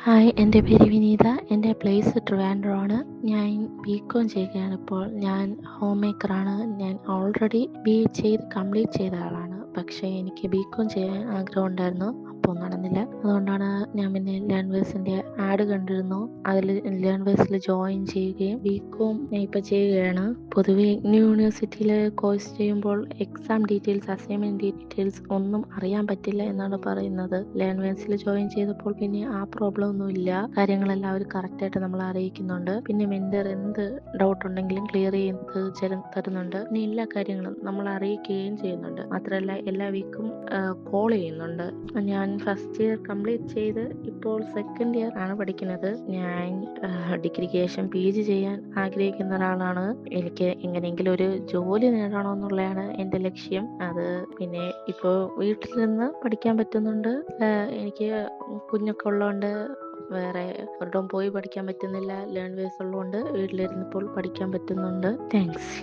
Hi, എൻ്റെ പേര് വിനീത. എൻ്റെ പ്ലേസ് ട്രിവാൻഡ്രമാണ്. ഞാൻ ബികോം ചെയ്യുകയാണ് ഇപ്പോൾ. ഞാൻ ഹോം മേക്കറാണ്. ഞാൻ ഓൾറെഡി കംപ്ലീറ്റ് ചെയ്ത ആളാണ്. പക്ഷേ എനിക്ക് ബികോം ചെയ്യാൻ ആഗ്രഹം ഉണ്ടായിരുന്നു, അപ്പോൾ നടന്നില്ല. അതുകൊണ്ടാണ് ഞാൻ പിന്നെ ലേൺവേഴ്സിൻ്റെ ആഡ് കണ്ടിരുന്നു, അതിൽ ലേൺവേഴ്സിൽ ജോയിൻ ചെയ്യുകയും ബികോം ഞാൻ ഇപ്പോൾ ചെയ്യുകയാണ്. പൊതുവെ യൂണിവേഴ്സിറ്റിയിൽ കോഴ്സ് ചെയ്യുമ്പോൾ എക്സാം ഡീറ്റെയിൽസ്, അസൈൻമെൻറ്റ് ഡീറ്റെയിൽസ് ഒന്നും അറിയാൻ പറ്റില്ല എന്നാണ് പറയുന്നത്. ലേൺവേഴ്സിൽ ജോയിൻ ചെയ്തപ്പോൾ പിന്നെ ആ പ്രോബ്ലം ഒന്നുമില്ല. കാര്യങ്ങളെല്ലാം അവർ കറക്റ്റായിട്ട് നമ്മളെ അറിയിക്കുന്നുണ്ട്. പിന്നെ മെൻറ്റർ എന്ത് ഡൗട്ട് ഉണ്ടെങ്കിലും ക്ലിയർ ചെയ്ത് തരുന്നുണ്ട്. പിന്നെ എല്ലാ കാര്യങ്ങളും നമ്മളെ അറിയിക്കുകയും ചെയ്യുന്നുണ്ട്. മാത്രമല്ല എല്ലാ വീക്കും കോൾ ചെയ്യുന്നുണ്ട്. ഞാൻ ഫസ്റ്റ് ഇയർ കംപ്ലീറ്റ് ചെയ്ത് ഇപ്പോൾ സെക്കൻഡ് ഇയർ ആണ് പഠിക്കുന്നത്. ഞാൻ ഡിഗ്രിക്ക് ശേഷം PG ചെയ്യാൻ ആഗ്രഹിക്കുന്ന ഒരാളാണ്. എനിക്ക് എങ്ങനെയെങ്കിലും ഒരു ജോലി നേടണമെന്നുള്ളതാണ് എൻ്റെ ലക്ഷ്യം. അത് പിന്നെ ഇപ്പോൾ വീട്ടിൽ നിന്ന് പഠിക്കാൻ പറ്റുന്നുണ്ട്. എനിക്ക് കുഞ്ഞൊക്കെ ഉള്ളതുകൊണ്ട് വേറെ ഒരിടവും പോയി പഠിക്കാൻ പറ്റുന്നില്ല. ലേൺവേഴ്സ് ഉള്ളതുകൊണ്ട് വീട്ടിലിരുന്നിപ്പോൾ പഠിക്കാൻ പറ്റുന്നുണ്ട്. താങ്ക്സ്.